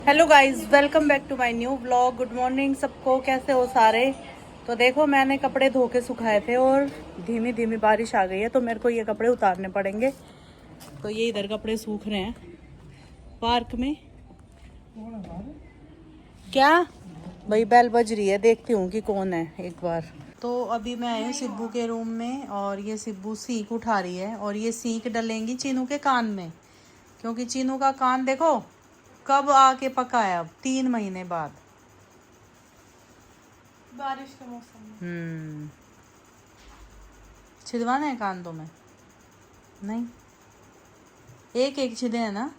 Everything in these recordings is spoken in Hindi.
Hello guys, welcome back to my new vlog. Good morning सबको, कैसे हो सारे। तो देखो, मैंने कपड़े धो के सुखाए थे और धीमी धीमी बारिश आ गई है, तो मेरे को ये कपड़े उतारने पड़ेंगे। तो ये इधर कपड़े सूख रहे हैं पार्क में। क्या भाई, बेल बज रही है, देखती हूँ कि कौन है एक बार। तो अभी मैं आई हूँ सिब्बू के रूम में और ये सिब्बू सीख उठा रही है और ये सीख डलेंगी चीनू के कान में, क्योंकि चीनू का कान देखो कब आके पका है, अब 3 महीने बाद, बारिश के मौसम में। छिदवाना है कान तो में नहीं, एक एक छिदे है ना।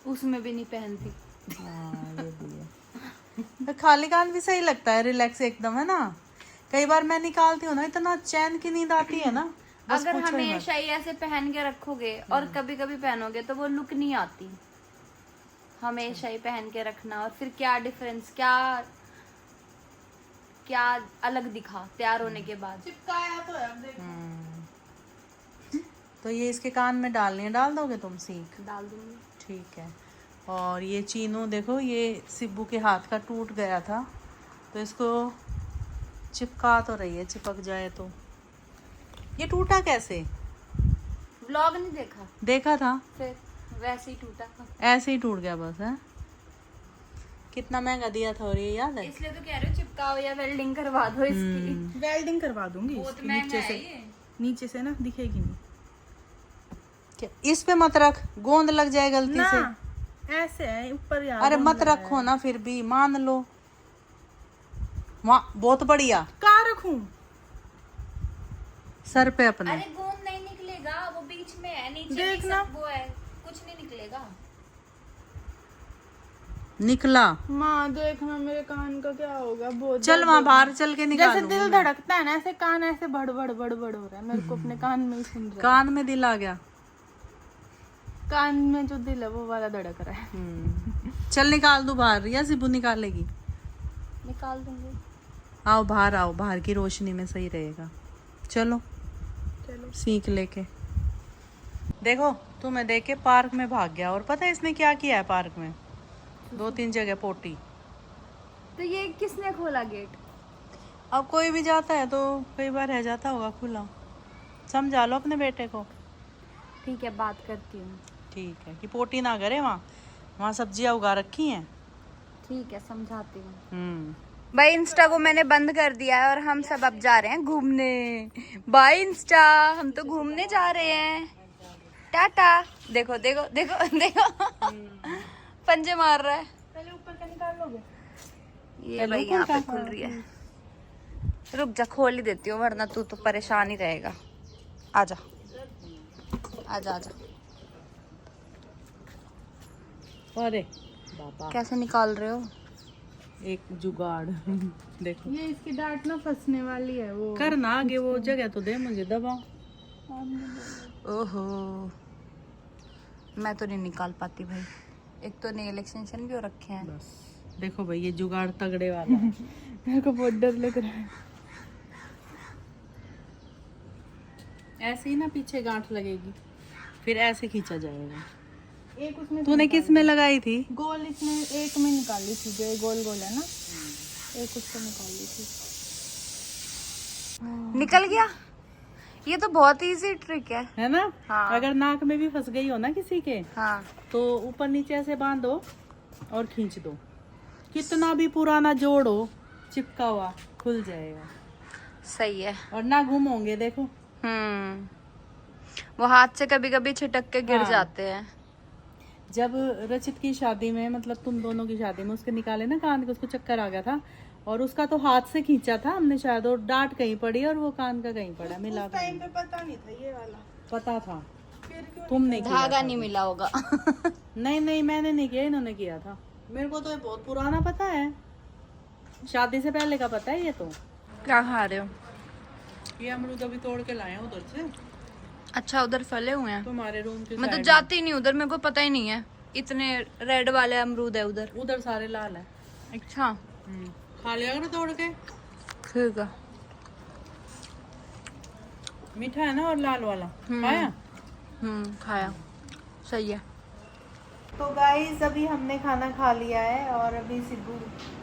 उसमें भी नहीं पहनती। हाँ, ये भी है। तो खाली कान भी सही लगता है, रिलैक्स एकदम, है ना। कई बार मैं निकालती हूँ ना, इतना चैन की नींद आती है ना। बस अगर पूछो ही मत। हमेशा ही ऐसे पहन के रखोगे और कभी कभी पहनोगे तो वो लुक नहीं आती। हमेशा ही पहन के रखना, और फिर क्या डिफरेंस, क्या क्या अलग दिखा तैयार होने के बाद। चिपकाया तो है, अब देखो। तो ये इसके कान में डालनी है, डाल दोगे तुम सीख? डाल दूंगी। ठीक है। और ये चीनू देखो, ये सिब्बू के हाथ का टूट गया था, तो इसको चिपका तो रही है, चिपक जाए तो। ये टूटा कैसे? व्लॉग नहीं देखा? देखा था, फिर वैसे ही टूटा था। ऐसे ही टूट गया बस, है। कितना महंगा दिया था और ये याद है? इसलिए तो कह रहे हो चिपकाओ या वेल्डिंग करवा दो इसकी। वेल्डिंग करवा दूंगी बहुत इसकी, महंगा नीचे है से। ये। नीचे से ना दिखेगी नहीं क्या इस पे मत रख, गोंद लग जाए गलती ना, से। ऐसे है ऊपर यार। अरे मत रखो ना, फिर भी मान लो। वहाँ बहुत बढ़िया, कहाँ रखूं? सर पे अपने। अरे गोंद नहीं निकलेगा, वो बीच में है, नीचे देखना। वो है, कुछ नहीं निकलेगा। निकला। माँ देखना मेरे कान का क्या होगा, बहुत चल वहाँ बाहर चल के निकाल। जैसे दिल धड़कता है ना, ऐसे कान ऐसे बड़ बड़ बड़ बड़ हो रहा है मेरे को, अपने कान में ही सुन रहा है। कान में दिल आ गया। कान में जो दिल है वो वाला धड़क रहा है। चल निकाल दो बाहर, या सिब्बू निकालेगी? निकाल दूंगी। आओ बाहर, आओ बाहर की रोशनी में सही रहेगा। चलो चलो सीख लेके। देखो, तुम्हें देख के पार्क में भाग गया, और पता है इसने क्या किया है पार्क में? 2-3 जगह पोटी। तो ये किसने खोला गेट? अब कोई भी जाता है तो कई बार रह जाता होगा खुला। समझा लो अपने बेटे को। ठीक है, बात करती हूँ। ठीक है, कि पोटी ना करे, वहाँ वहाँ सब्जियाँ उगा रखी हैं। ठीक है, समझाती हूँ। हम्म। भाई इंस्टा को मैंने बंद कर दिया है और हम सब अब जा रहे हैं घूमने। बाय इंस्टा, हम तो घूमने जा रहे हैं। टाटा। देखो देखो देखो देखो, पंजे मार रहा है। पहले ऊपर का निकाल लोगे? ये भाई यहाँ पे खुल रही है। रुक जा, खोल ही देती हूँ, वरना तू तो परेशान ही रहेगा। आजा आजा आजा। अरे बाबा, कैसे निकाल रहे हो? एक जुगाड़। देखो, ये इसकी डांट ना फंसने वाली है वो। करना आगे, वो जगह तो दे मुझे, दबा। ओहो, मैं तो नहीं निकाल पाती भाई। एक तो नेल एक्सटेंशन भी हो रखे हैं। बस देखो भाई, ये जुगाड़ तगड़े वाला है। मेरे को बहुत डर लग रहा है। ऐसे ही ना पीछे गांठ लगेगी, फिर ऐसे खींचा जाएगा। एक उसमें तूने किस में लगाई थी? गोल, इसमें एक में निकाली थी, जो ये गोल गोल है ना, एक उससे निकाली थी। निकल गया। ये तो बहुत इजी ट्रिक है ना। हाँ। अगर नाक में भी फंस गई हो ना किसी के, हाँ। तो ऊपर नीचे ऐसे बांधो और खींच दो। कितना भी पुराना जोड़ हो, चिपका हुआ खुल जाएगा। सही है। और ना गुम होंगे, देखो। वो हाथ से कभी कभी छिटक के गिर हाँ। जाते हैं। जब रचित की शादी में, मतलब तुम दोनों की शादी में, उसके निकाले ना कान के, उसको चक्कर आ गया था, और उसका तो हाथ से खींचा था हमने शायद, और डांट कहीं पड़ी और वो कान का कहीं पड़ा, मिला था। टाइम पे पता नहीं था ये वाला। पता था, फिर क्यों? तुमने किया धागा था। नहीं मिला होगा। नहीं नहीं, मैंने नहीं किया, इन्होंने किया था। मेरे को तो ये बहुत पुराना पता है, शादी से पहले का पता है ये तो। क्या खा रहे हो? ये अमरूद अभी तोड़ के लाए हैं उधर से, अच्छा, उधर फले हुए हैं। तुम्हारे रूम के मैं तो side जाती ही नहीं उधर, मेरे को पता ही नहीं है इतने रेड वाले अमरूद है उधर। में। उधर सारे लाल है। अच्छा, खा लिया करो तोड़ के। ठीक है। मीठा है ना, और लाल वाला खाया। खाया। सही है। तो गाइस अभी हमने खाना खा लिया है और अभी सिद्धू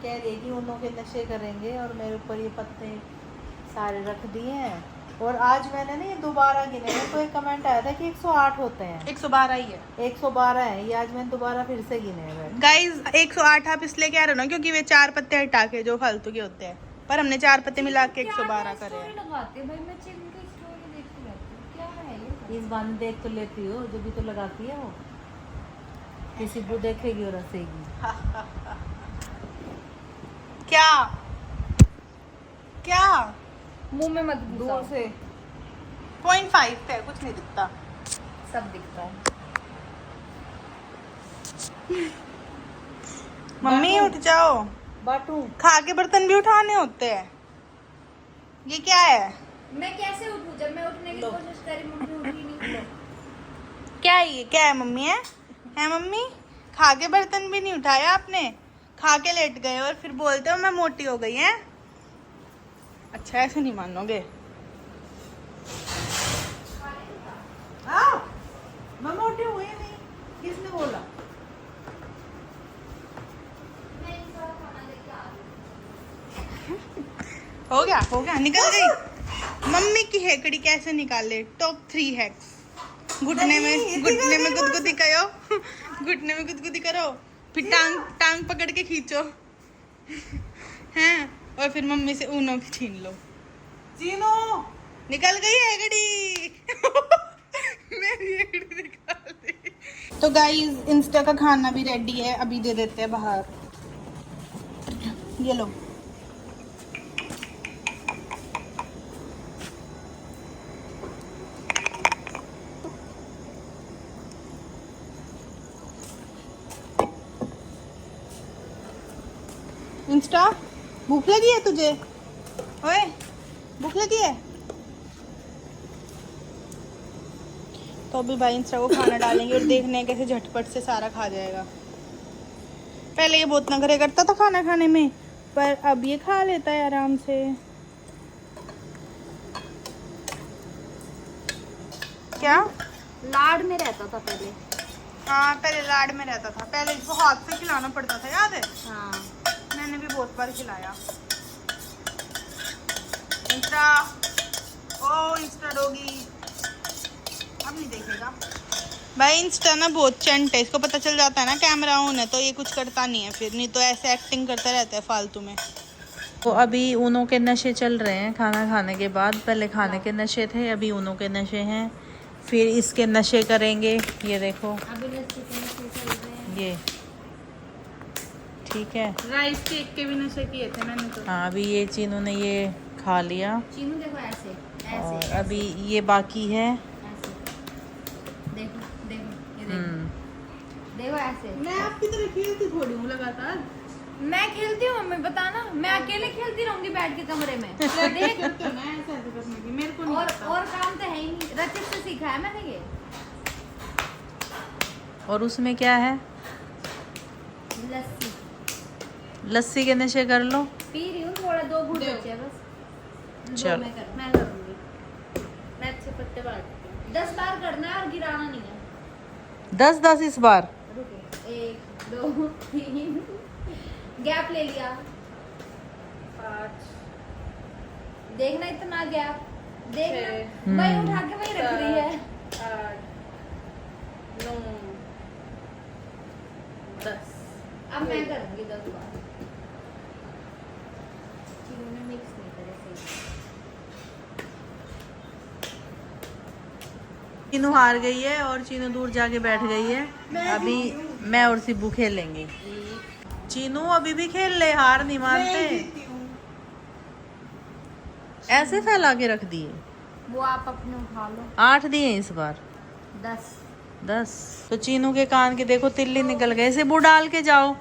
कह रही है कि उन लोगों के नशे करेंगे और मेरे ऊपर ये पत्ते सारे रख दिए हैं। और आज मैंने ना ये दोबारा गिने हैं तो एक कमेंट आया था कि 108 होते हैं। 112 ही है 112 है ये, आज मैंने दोबारा फिर से गिने हैं। गाइज। 108 आप इसलिए कह रहे हो ना क्योंकि वे 4 पत्ते हटा के जो फालतू के होते हैं, पर हमने 4 पत्ते मिला के 112 करे हैं। लगाते भाई, मैं चिन्ह की स्टोरी देखती रहती हूँ, क्या है ये? इस बार देख तो लेती हो, जो भी तो लगाती है वो, किसी को देखेगी और हंसेगी। क्या क्या मुंह में मत दूर घुसाओ, से 0.5 पे कुछ नहीं दिखता। सब दिखता है। मम्मी उठ जाओ, बाटू खा के बर्तन भी उठाने होते हैं। ये क्या है? मैं कैसे उठूं? जब मैं उठने की कोशिश करी मम्मी उठी नहीं। क्या है ये? क्या है मम्मी? है मम्मी? खा के बर्तन भी नहीं उठाया आपने, खा के लेट गए और फिर बोलते हो मैं मोटी हो गई है। अच्छा ऐसे नहीं मानोगे। मैं मोटी हुई नहीं, किसने बोला? हो गया निकल गई। मम्मी की हेकड़ी कैसे निकाले? Top 3 hacks. घुटने में गुदगुदी करो, घुटने में गुदगुदी करो, फिर टांग पकड़ के खींचो हैं, और फिर मम्मी से ऊनो की छीन लो। चीनू निकल गई हेकड़ी। मेरी हेकड़ी निकाल दी। तो गाइस इंस्टा का खाना भी रेडी है, अभी दे देते हैं बाहर। ये लो। इंस्टा भूख लगी है तुझे? ओए भूख लगी है? तो अभी भाई इंस्टा को खाना डालेंगे और देखने हैं कैसे झटपट से सारा खा जाएगा। पहले ये बहुत नखरे करता था खाना खाने में, पर अब ये खा लेता है आराम से। क्या? लाड में रहता था पहले। हाँ पहले लाड में रहता था, पहले इसको हाथ से खिलाना पड़ता था, याद है? हाँ मैंने भी बहुत बार खिलाया। इंस्टा, ओ इंस्टा डॉगी अब नहीं देखेगा भाई। इंस्टा ना बहुत चंट है, इसको पता चल जाता है ना कैमरा ऑन है तो ये कुछ करता नहीं है, फिर नहीं तो ऐसे एक्टिंग करता रहता है फालतू में। तो अभी ऊनो के नशे चल रहे हैं खाना खाने के बाद। पहले खाने के नशे थे, अभी ऊनो के नशे हैं, फिर इसके नशे करेंगे। ये देखो ये ठीक है। राइस केक के भी नशे किए थे मैंने तो। हाँ अभी ये चीनू ने ये खा लिया चीनू देखो ऐसे और अभी ये बाकी है। ऐसे देखो देखो ये देखो ऐसे। मैं आपकी तरह खेलती थोड़ी हूँ लगातार। मैं खेलती हूँ मम्मी, बताना मैं अकेले खेलती रहूंगी बैठ के कमरे में। देख मेरे को नहीं और काम तो है ही नहीं, रचित से सीखा है मैंने ये। और उसमें क्या है? लस्सी लस्सी के नशे कर लो। पी रही हूँ, थोड़ा 2 घूंट बचे हैं बस। चल। मैं करूँगी। मैं अच्छे पत्ते बांटती हूँ। 10 बार करना है और गिराना नहीं है। 10 इस बार। रुको 1 2 3 गैप ले लिया। 5 देखना इतना गैप, देखना वही उठा के वही रख रही है। 8 9 10। अब मैं करूँगी 10 बार। चीनी में मिक्स नहीं करे सही। चीनू हार गई है और चीनू दूर जाके बैठ गई है। अभी मैं और सिब्बू खेलेंगे। चीनू अभी भी खेल ले, हार नहीं मानते। ऐसे फैला के रख दिए। वो आप अपने उठा लो। 8 दिए इस बार। 10। तो चीनू के कान के देखो तिल्ली निकल गए। सिब्बू डाल के जाओ,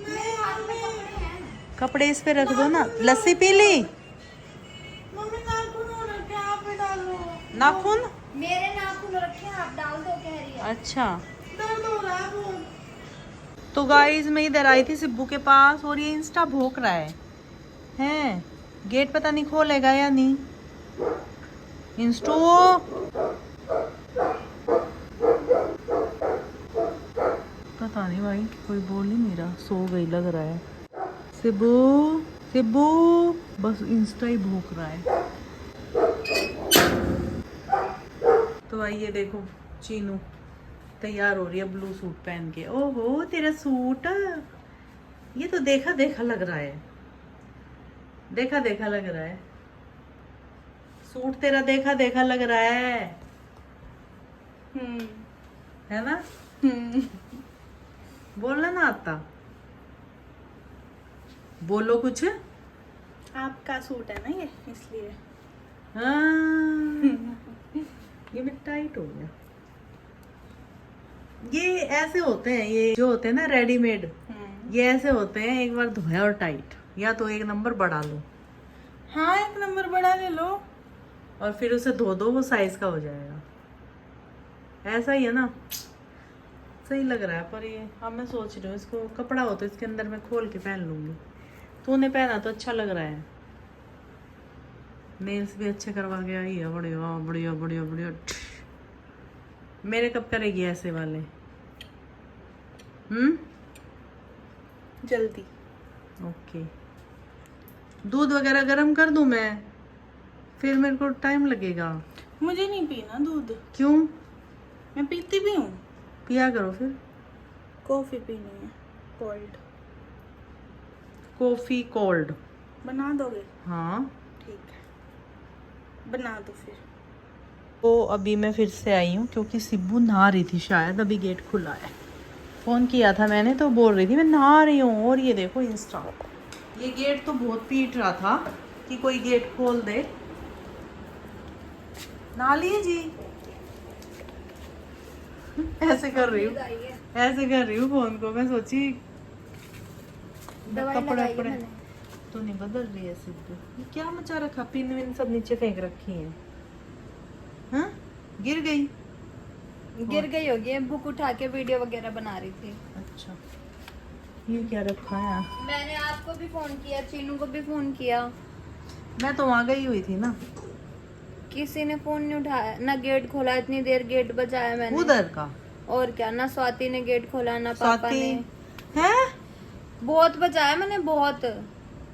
मेरे हाथ में कपड़े हैं। कपड़े इस पे रख दो ना। लस्सी पी ली? मम्मी नाखून हो रखे हैं, आप भी डालो। नाखून? मेरे नाखून रखे हैं, आप डाल दो कह रही है। अच्छा। दर्द हो रहा है बहुत। तो गाइस मैं इधर आई थी सिब्बू के पास और ये इंस्टा भौंक रहा है। हैं गेट पता नहीं खोलेगा या नहीं। इंस्टू पता नहीं भाई, कोई बोल ही नहीं रहा, सो गई लग रहा है। सिब्बू सिब्बू बस इंस्टा ही भूख रहा है। तो भाई ये देखो चीनू तैयार हो रही है ब्लू सूट पहन के। ओहो तेरा सूट, ये तो देखा देखा लग रहा है, देखा देखा लग रहा है सूट तेरा, देखा देखा लग रहा है। है ना? बोलना ना आता, बोलो कुछ। आपका सूट है ना ये, इसलिए। हाँ ये भी टाइट हो गया। ये ऐसे होते हैं, ये जो होते हैं ना रेडीमेड, ये ऐसे होते हैं, एक बार धोया और टाइट, या तो एक नंबर बढ़ा लो। हाँ, एक नंबर बड़ा ले लो और फिर उसे धो दो, वो साइज का हो जाएगा। ऐसा ही है ना, सही लग रहा है। पर ये अब मैं सोच रही हूँ इसको कपड़ा हो तो इसके अंदर मैं खोल के पहन लूंगी। तूने पहना तो अच्छा लग रहा है, नेल्स भी अच्छे करवा के आई है। बढ़िया बढ़िया बढ़िया बढ़िया। मेरे कब करेगी ऐसे वाले? जल्दी। ओके। दूध वगैरह गर्म कर दूं मैं? फिर मेरे को टाइम लगेगा। मुझे नहीं पीना दूध। क्यों? मैं पीती भी हूँ। पिया करो फिर। कॉफी पीनी है, कोल्ड। कॉफी कोल्ड बना दोगे? हाँ ठीक है, बना दो फिर। तो अभी मैं फिर से आई हूँ क्योंकि सिब्बू नहा रही थी शायद, अभी गेट खुला है। फ़ोन किया था मैंने तो बोल रही थी मैं नहा रही हूँ। और ये देखो इंस्टा, ये गेट तो बहुत पीट रहा था कि कोई गेट खोल दे। नहा लिए जी? ऐसे कर रही हूँ, ऐसे कर रही हूँ फ़ोन को। मैं सोची कपड़े वपड़े तो नहीं बदल रही है सिब्बू। ये क्या मचा रखा, पिन विन सब नीचे फेंक रखी है। हाँ गिर गई? गिर गई होगी, बुक उठा के वीडियो वगैरह बना रही थी। अच्छा ये क्या रखा है? मैंने आपको भी फोन किया, चीनू को भी फोन किया। मैं तो वहां गई हुई थी ना। किसी ने फोन नहीं उठाया, ना गेट खोला, इतनी देर गेट बजाया मैंने उधर का। और क्या, ना स्वाति ने गेट खोला ना पापा ने। हैं? बहुत बजाया मैंने, बहुत।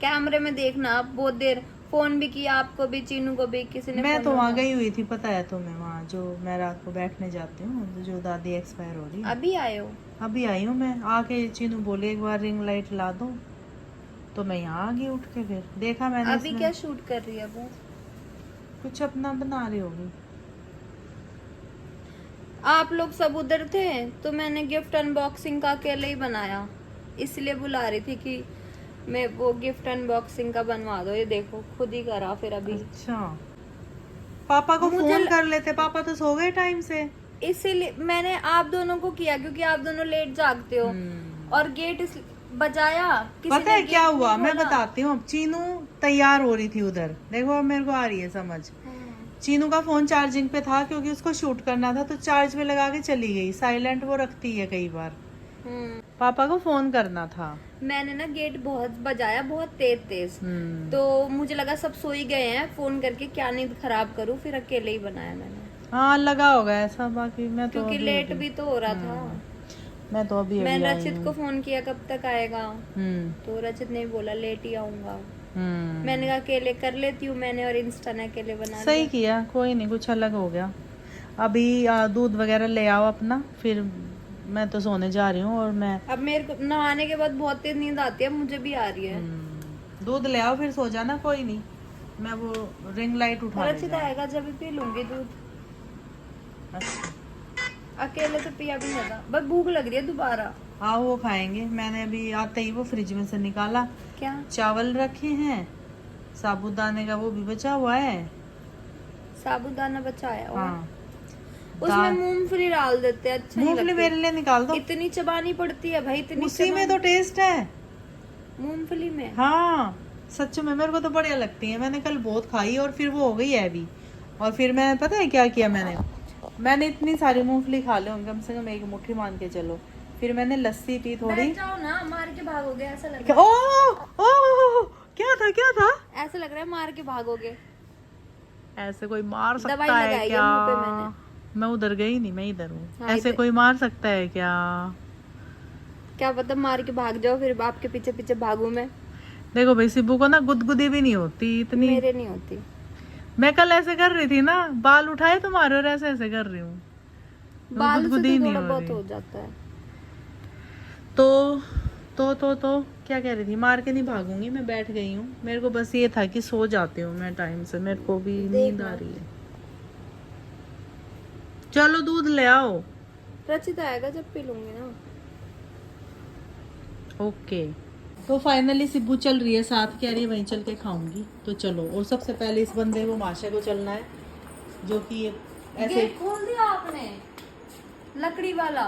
कैमरे में देखना आप, बहुत देर फोन भी किया, आपको भी चीनू को भी, किसी ने मैं फोन तो नहीं वहां उठाया। गई हुई थी, पता है तुम्हें, वहां जो मैं रात को बैठने जाती हूँ, जो दादी एक्सपायर हो रही है। अभी आए हो? अभी आई हूँ मैं। आके चीनू बोले एक बार रिंग लाइट ला दो, तो मैं यहाँ आ गई उठ के। फिर देखा मैंने अभी इसमें क्या शूट कर रही है वो? कुछ अपना बना रही होगी। आप लोग सब उधर थे तो मैंने गिफ्ट अनबॉक्सिंग का अकेले ही बनाया, इसलिए बुला रही थी कि मैं वो गिफ्ट अनबॉक्सिंग का बनवा दो। ये देखो खुद ही करा फिर अभी। अच्छा पापा को फोन कर लेते, पापा तो सो गए टाइम से। इसीलिए मैंने आप दोनों को किया क्योंकि आप दोनों लेट जागते हो। और गेट बजाया, किसी पता है ने क्या गेट हुआ, नहीं मैं खोला। बताती हूँ। अब चीनू तैयार हो रही थी उधर, देखो अब मेरे को आ रही है समझ। चीनू का फोन चार्जिंग पे था क्योंकि उसको शूट करना था, तो चार्ज पे लगा के चली गई। साइलेंट वो रखती है कई बार। पापा को फोन करना था। मैंने ना गेट बहुत बजाया, बहुत तेज तेज। तो मुझे लगा सब सो ही गए हैं, फोन करके क्या नींद खराब करूं, फिर अकेले ही बनाया मैंने। हाँ लगा होगा ऐसा। बाकी मैं तो क्योंकि अभी लेट अभी भी तो हो रहा था। मैं तो अभी मैंने आई रचित हूँ। को फोन किया कब तक आएगा, हम्म तो रचित ने बोला लेट ही आऊंगा। हम्म मैंने कहा अकेले कर लेती हूँ, मैंने और इंस्टा ने अकेले बना सही लिया। किया, कोई नहीं, कुछ अलग हो गया। अभी दूध वगैरह ले आओ अपना, फिर मैं तो सोने जा रही हूँ। और मैं अब मेरे को नहाने के बाद बहुत तेज नींद आती है, मुझे भी आ रही है। दूध ले आओ फिर सो जाना, कोई नहीं। मैं वो रिंग लाइट उठा रचित लेगा। आएगा जब भी पी लूंगी दूध, अच्छा अकेले तो पिया भी नहीं था। बस भूख लग रही है दोबारा। हाँ वो खाएंगे। मैंने अभी आते ही वो फ्रिज में से निकाला, क्या? चावल रखे हैं, साबूदाने का वो भी बचा हुआ है। साबूदाना बचाया हुआ है। हाँ उसमें मूंगफली डाल देते हैं, अच्छा नहीं मूंगफली लगती। मेरे लिए निकाल दो, इतनी चबानी पड़ती है भाई, इतनी उसी में तो टेस्ट है। मूंगफली में। हाँ सच में मेरे को तो बढ़िया लगती है। मैंने कल बहुत खाई और फिर वो हो गई है अभी। और फिर मैं पता है क्या किया, मैंने इतनी सारी मूंगफली खा ली होंगी, कम से कम एक मुट्ठी मान के चलो। फिर मैंने लस्सी पी थोड़ी। बैठ जाओ ना, मार के भागोगे ऐसा लग रहा ओ क्या था क्या था? है। ऐसा लग रहा है मार के भागोगे। ऐसे कोई मार दवाई सकता है लगाई है क्या? मुंह पे मैंने। मैं उधर गई नहीं, मैं इधर हूँ। हाँ, ऐसे इधर। कोई मार सकता है क्या? क्या पता मार के भाग जाओ, फिर आपके पीछे पीछे भागू मैं। देखो भाई सिब्बू को ना गुदगुदी भी नहीं होती इतनी। मेरे नहीं होती। मैं कल ऐसे कर रही थी ना, बाल उठाए तुम्हारे और ऐसे ऐसे कर रही हूँ, बाल से गुदगुदी तो नहीं थोड़ा हो बहुत रही। हो जाता है। तो क्या कह रही थी, मार के नहीं भागूंगी, मैं बैठ गई हूँ। मेरे को बस ये था कि सो जाती हूँ मैं टाइम से, मेरे को भी नींद आ रही है। चलो दूध ले आओ। रचित आएगा जब पी लूंगी ना। ओके। तो फाइनली सिब्बू चल रही है साथ, कह रही है वहीं चल के खाऊंगी, तो चलो। और सबसे पहले इस बंदे को माशा को चलना है, जो कि ये ऐसे। गेट खोल दिया आपने, लकड़ी वाला।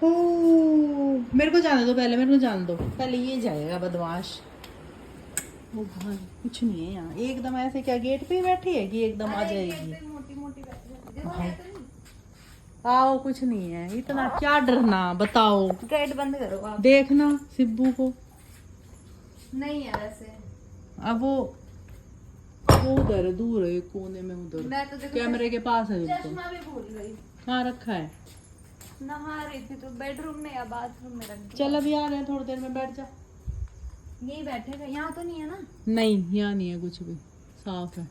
मेरे को जाने दो पहले, मेरे को जाने दो पहले, ये जाएगा बदमाश। ओ भाई कुछ नहीं है यहाँ, एकदम ऐसे क्या गेट पे ही बैठी है कि एकदम आ जाएगी। मोटी मोटी भाई आओ, कुछ नहीं है, इतना क्या डरना, बताओ। गेट बंद करो आप। देखना सिब्बू को। नहीं है वैसे। अब वो उधर है, दूर है, एक कोने में उधर, मैं तो देखो कैमरे के पास है बिल्कुल। चश्मा भी भूल गई। कहाँ रखा है? नहा रही थी तो बेडरूम में या बाथरूम में रख दिया। चल अभी आ रहे हैं, थोड़ी देर में बैठ जा। यही बैठेगा, यहाँ तो नहीं है ना? नहीं यहाँ नहीं है कुछ भी, साफ है।